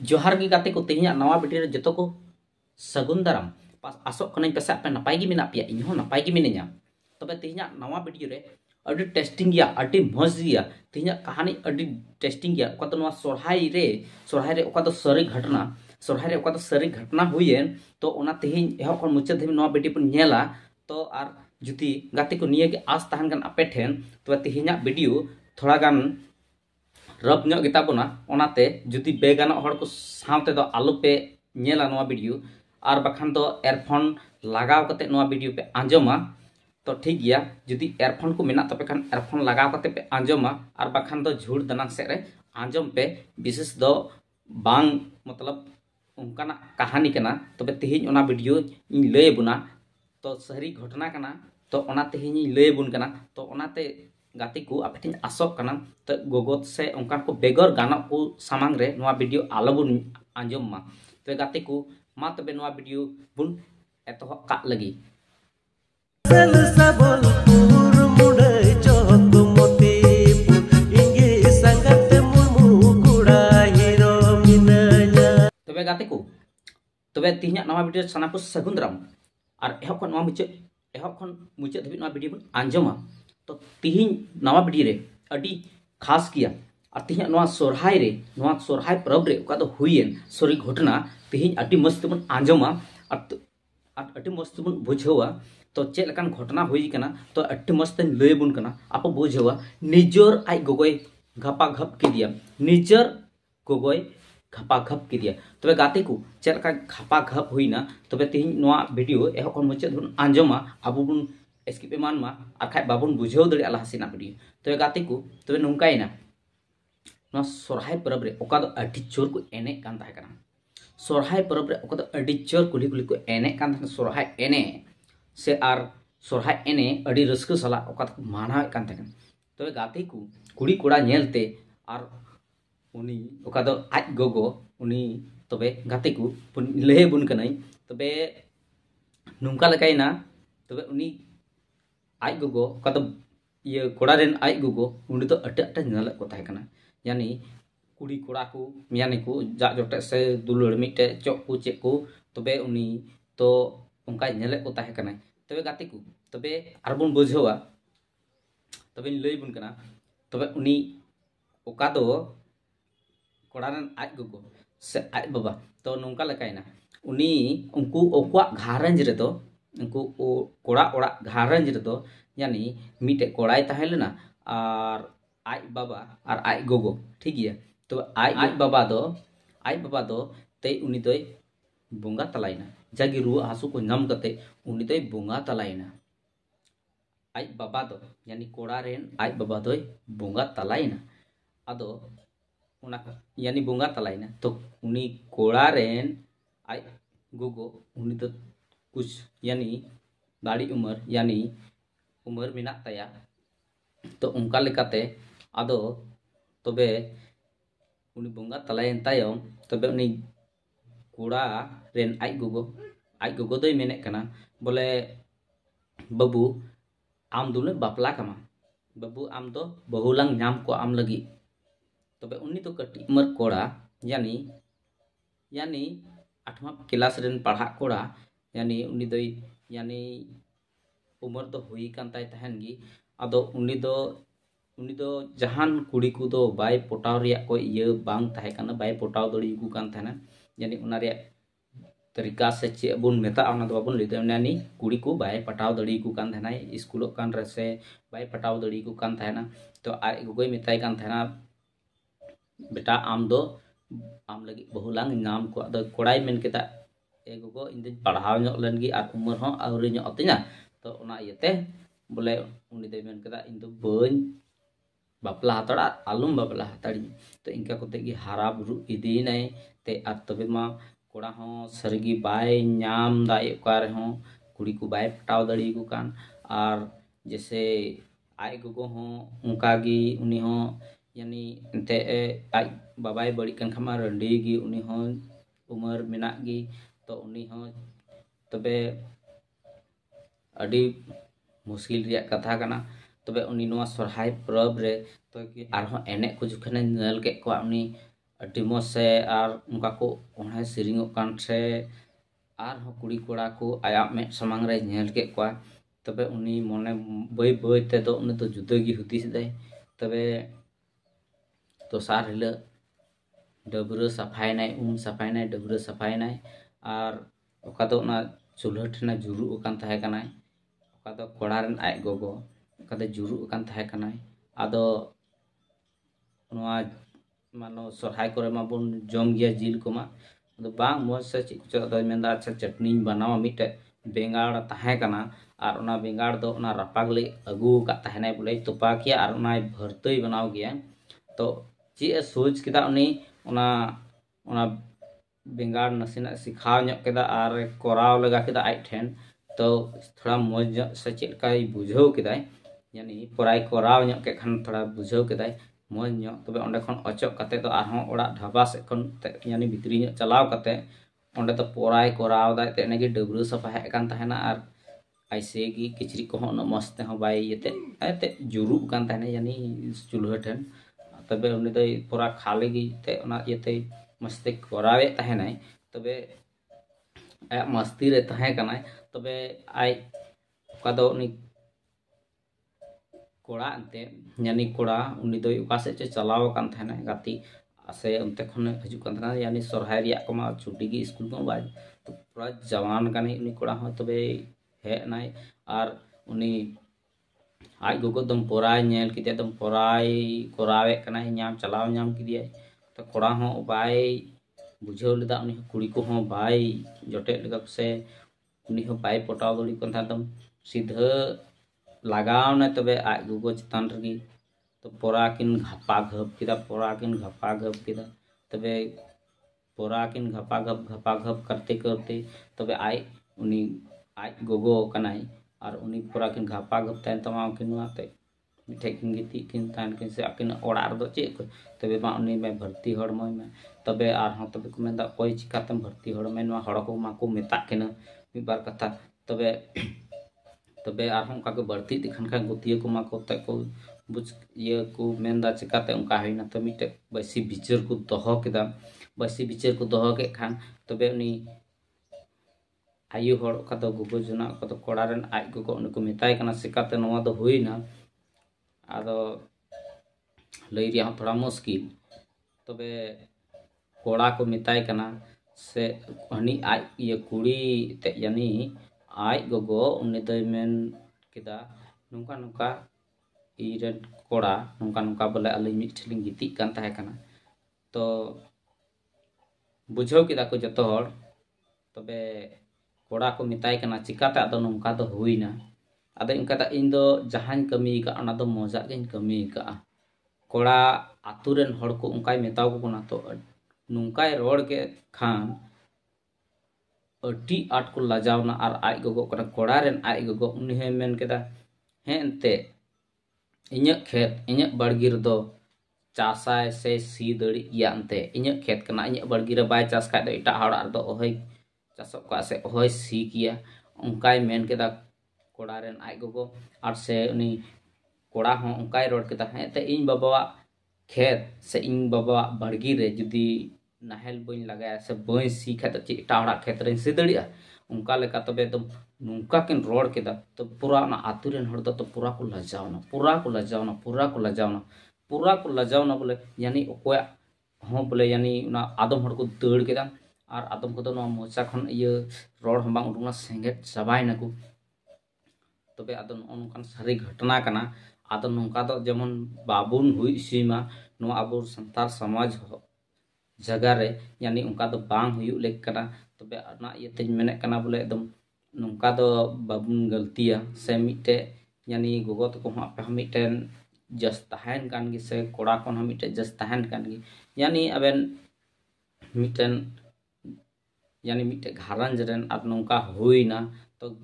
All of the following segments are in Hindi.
जोहार गी गाते को तेहिया नवा वीडियो रे जतो को सगुन दाराम पास आसोक कनाई पेसा पे नपाय गी मेना पिया इन हो नपाय गी मिनिया तबे तेहिया नवा वीडियो रे अडी टेस्टिंग गया अडी मज गया तेहिया कहानी अडी टेस्टिंग गया ओका तो नवा सोरहाय रे ओका तो सरी घटना हुईन तो ओना तेहिन एहो kon मुचाद धि नवा वीडियो पन नेला तो आर जुदी गाते को निये के आस तहन गन आपे ठेन तो तेहिया वीडियो थोड़ा गान रब ᱧᱚᱜ ᱜᱮᱛᱟ ᱵᱚᱱᱟ ᱚᱱᱟᱛᱮ ᱡᱩᱫᱤ ᱵᱮᱜᱟᱱᱚᱜ ᱦᱚᱲ ᱠᱚ ᱥᱟᱶᱛᱮ ᱫᱚ ᱟᱞᱚᱯᱮ ᱧᱮᱞᱟ ᱱᱚᱣᱟ ᱵᱷᱤᱰᱤᱭᱳ ᱟᱨ ᱵᱟᱠᱷᱟᱱ ᱫᱚ ᱮᱭᱟᱨᱯᱷᱳᱱ ᱞᱟᱜᱟᱣ ᱠᱟᱛᱮ ᱱᱚᱣᱟ ᱵᱷᱤᱰᱤᱭᱳ ᱯᱮ ᱟᱸᱡᱚᱢᱟ तो ठीक गया जुदी एयरफोन को मेना तबे खान एयरफोन लगाव कते पे आंजमा और बखान दो झूठ दनान से रे आंजम पे विशेष दो बांग मतलब उनकाना कहानी कना तबे तेहिन ओना वीडियो इन लय बुना तो सही घटना कना तो ओना तेहिन लय बुन कना तो ओनाते गाते को आपठिन आसोक कना तो गोगोत से उनका को बेगर गाना को सामांग रे नवा वीडियो आलबुन आंजम मा तो गाते को मा तबे नवा वीडियो बुन एतोह का लगी तबे गाते को तबे तिहिना नवा वीडियो साना को सगुन दाराम और एहो खन मुचाद धबित नवा वीडियो बन आंजमा तो तिहिन नवा वीडियो रे अडी खास किया और तिहिना नवा सोरहाय पर्व रे ओका दो हुईन सॉरी घटना तिहिन अडी मस्त बन आंजमा और अडी मस्त बन बुझावा तो चेक लकान घटना हुई कना तो अड्डी मस्त लय बुन कना आप बुझावा निजर आई गोगोय घपा घप के दिया निजर गोगोय घपा घप के दिया तबे गाते को चेक लका घपा घप हुईना तबे तिहिन नवा वीडियो एहो खन मुचाद बुन आंजमा आबो बुन स्किप एमान मा आखाय बाबुन बुझाव दड़े लाहासिना वीडियो तबे गाते को तबे नोंकायना नवा सोरहाय पर्व रे ओका दो अड्डी जोर को एने कान ताहे कना सोरहाय पर्व रे ओका दो अड्डी जोर कुली को एने कान थाने सोरहाय एने से आर सोरहाय एने अडी रस्क साला ओका मानाव कान थाके तबे गाते को कुड़ी कोड़ा नेलते आर उनी ओका दो आज गोगो उनी तबे गाते को लय बुन कनाई तबे नुंका लकायना तबे उनी आज गोगो ओका दो ये कोड़ा रेन आज गोगो उनी तो अटे नेल को ताहे कना यानी कुड़ी कोड़ा को मियाने को जा जोटे से दुलड़ मिटे चोक को चेक को तबे उनी तो उनका नेले को ताहे कना तबे गाते को तबे आरबुन बुझावा तबे लय बुन कना तबे उनी ओका दो कोड़ारन आज गोगो से आज बाबा तो नोंका लकायना उनी उनको ओकुआ घारंज रे तो उनको कोड़ा ओड़ा घारंज रे तो यानी मिटे कोड़ाई ताहे लेना और आज बाबा और आज गोगो ठीक गया तो आज बाबा दो ते उनी दोय बोंगा तलायना जागी रुआ हासु को नाम कते उनी दोय बोंगा तलायना आज बाबा दो यानी कोड़ा रेन आज बाबा दोय बोंगा तलायना अदो उना यानी बोंगा तलायना तो उनी कोड़ा रेन आज गोगो उनी तो कुछ यानी दाड़ी उमर यानी उमर मेना ताया तो उनका लेकाते आदो तबे उनी बोंगा तलायन तायम तबे उनी कोड़ा रेन आज गोगो दोय मेने कना बोले बाबू आम दुले बापला कमा बाबू आम दो बहुलांग नाम को आम लगी तबे उनी तो कटी उमर कोड़ा यानी 8वां क्लास रेन पढ़ा कोड़ा यानी उनी दोय यानी उमर तो हुई कान ताय तहन गी आदो उनी दो जहान कुड़ी को दो बाय पोटाव रिया को ये बांग ताहे कना बाय पोटाव दड़ी को कान थाना यानी उना रे तरीका से चे बुन मेता ओना दो बाबुन लेते यानी कुड़ी को बाय पटाव दड़ी को कान थाना स्कूल कान रे से बाय पटाव दड़ी को कान थाना तो आय गोगोय मेताय कान थाना बेटा आम लगी बहुलांग नाम को अदो कोड़ाई मेन केता ए गोगो इन दिन पढ़ाव ᱧᱚᱜ len gi ar umur ho auri ᱧᱚᱜ tinya तो ओना इयते बोले उनी दे मेन केता इन दो बन बापला हतड़ा आलुम बापला हतड़ी तो इनका कोते की हारा बुरु इदी नै ते आर तबे मा कोड़ा हो सरगी बाय नाम दाय ओकार हो कुड़ी को बाय पटाव दड़ी को कान और जैसे आय गोगो हो उनका गी उनी हो यानी ते आज बाबाय बड़ी कन खमा रंडी गी उनी हो उमर मेना गी तो उनी हो तबे अडी मुश्किल रिया कथा कना तबे उनी नवा सोरहाय पर्व रे तो कि आरहो एने को जुखने नेल के को उनी अड्डी मौज से और उनका को ओणे सेरिंगो कान से और कुड़ी कोड़ा को आया में समांग रे नेल के को तबे उनी मने बई बई ते तो उनी तो जुदगी हुदिस दे तबे तो सार हिल डबरू सफाई नाय सफाई नाय डबरू सफाई नाय और ओका तो ना चूल्हा ठना जुरु कान थाहे कनाय ओका तो कोड़ा रन आय गोगो ओका तो जुरु कान थाहे कनाय आदो नोआ मानो सरहाय करे मा बोन जम गया जिल को मा तो बांग मोज से चिक दो मेंदा अच्छा चटनी बनावा मिटे बेंगाड़ ताहे कना और ओना बेंगाड़ दो ओना रपाग ले अगू का ताहे बोले तुपा किया और ओना भरतई बनाव गया तो ची सोच किदा उनी ओना ओना बेंगाड़ नसीना सिखाव ᱧᱚᱜ केदा और कोराव लगा केदा आई ठेन तो थोड़ा मोज से चिलकाई बुझाव केदा यानी पराय कोराव ᱧᱚᱜ के खान थोड़ा बुझाव केदा मोज ᱧᱚᱜ तबे ओंडे खन अचक कते तो आरहों ओड़ा ढाबा से खन यानी भितरी ᱧᱚᱜ चलाव कते ओंडे तो पराय कोराव दा तेने के डबरू सफा हे कान ताहेना और ऐसे की किचरी को न मस्त हो बाय येते जुरु कान ताहेना यानी चूल्हा ठेन तबे उनी तो पूरा खाली गी ते ओना येते मस्ते कोरावे ताहेनाय तबे आया मस्ती रे ताहे कनाय तबे आय ओका दो उनी कोड़ा अंते यानी कोड़ा उनी दो ओका से चलाव कान थाना गाती से उनते खन हजू कान थाना यानी सरहाय रिया कमा छुट्टी की स्कूल को बाज तो पूरा जवान काने उनी कोड़ा हो तबे हे नाय और उनी आज गोगो दम पोराय नेल किते दम पोराय कोरावे कनाय नाम चलाव नाम किदिया तो कोड़ा हो बाय बुझाव लेदा उनी कुड़ी को हो बाय जोटे लगा से उनी हो बाय पटाव दड़ी कोन था दम सीधा लगाव न तबे आज गोगो चितान रगी तो पोरा किन घपा घप किदा पोरा किन घपा घप किदा तबे पोरा किन घपा घप करते करते तबे आई उनी आज गोगो कनाई और उनी पोरा किन घपा घप तैन तमाम किन वाते मिठे किन गिती किन तान किन से अकिन ओड़ा दो चे को तबे मा उनी में भर्ती हड़ में तबे आर हां तबे को मेंदा कोई चिकातम भर्ती हड़ में नवा हड़ को मा को मेता किन मी बार कथा तबे तबे आर हम का के बढ़ती दिखन का गुतिया को मा को त को बुझ ये को मेंदा चिकाते उनका हैना तो मिटे बसी बिचर को दहो केदा बसी बिचर को दहो के खान तबे उनी आयु हड़ का तो गुगो जुना का तो कोड़ा रन आज को उनको मेताय कना सिकाते नवा दो हुईना आदो लई रिया थोड़ा मुश्किल तबे कोड़ा को मेताय कना से हनी आज ये कुड़ी ते यानी आज गोगो उन्नी तो मेन किदा नुका नुका इरन कोड़ा नुका नुका बोले अली मिठलिंग गिती कान ताहे कना तो बुझाव किदा को जतो हड़ तबे कोड़ा को मिताय कना चिकाते आदो नुका तो हुईना आदो इनका ता इन दो जहां कमी का अना दो मजा के कमी का कोड़ा आतुरेन हड़ को उनकाय मेताव को ना तो नुकाय रोड के खान अटी आट को लजावना और आज गोगो कना कोड़ा रेन आज गोगो उनी हे मेन केदा हे एंते इन्या खेत इन्या बड़गिर दो चासाय से सी दड़ी या अंते इन्या खेत कना इन्या बड़गिर बाय चास का दो इटा हड़ दो ओहय चासो का से ओहय सी किया उनकाय मेन केदा कोड़ा रेन आज गोगो और से उनी कोड़ा हो उनकाय रोड केदा हे ते इन बाबा खेत से इन बाबा बड़गिर रे जुदी नाहेल बन लगाया से बई सी खत ची टाड़ा खेत रे सी दड़िया उनका लेका तबे तो नुका किन रोड केदा तो पूरा ना आतुरेन हड़ तो पूरा को लजावना बोले यानी ओकोया हो बोले यानी ना आदम हड़ को दड़ केदा और आदम को तो ना मोचा खन ये रोड हम बांग उडुना सेंगे चबाय नकु तबे आदम उनकान सारी घटना कना आदम नुका तो जेमन बाबुन हुई सीमा नो आबो संतार समाज हो जगह रे यानी उनका तो बांग हुई लेक कना तबे ना ये तेज मेने कना बोले एकदम नुका तो बाबुन गलतिया से मिटे यानी गोगो तो को पे मिटेन जस तहन कान गी से कोड़ा कोन हम मिटे जस तहन कान गी यानी अबेन मिटेन यानी मिटे घारंज रेन अब नुका हुईना तो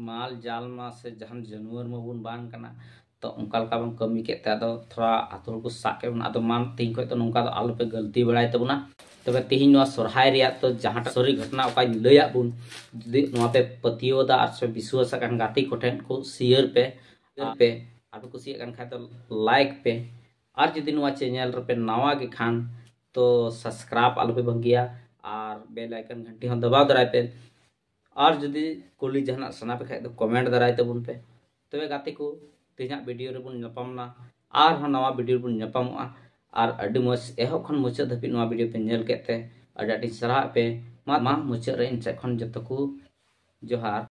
माल जाल मा से जहां जानवर में बुन बांग कना तो उनका लका बन कमी के तो थोड़ा आतुर को साके बन आदो मान तीन को तो नुका तो आलो पे गलती बड़ाय तबना तबे तिहिन नो सरहाय रिया तो जहां सरी घटना ओका लैया बुन नो पे पतियो दा और विश्वास कान गाती कोठेन को शेयर पे आरो कुसी कान खा तो लाइक पे और जदि नो चैनल रे पे नवा के खान तो सब्सक्राइब आलो पे भंगिया और बेल आइकन घंटी हो दबाव दराय पे और जुदी कुली जहना सना पे खाय तो कमेंट दराय तबुन पे तबे गाते को तेजा वीडियो रे बुन नपामना और हो नवा वीडियो बुन नपामोआ और अड्डी मस एहो खन मुचा धपि नवा वीडियो पे नेल केते अड्डी सराह पे मा मुचा रे इन से खन जतो को जोहार।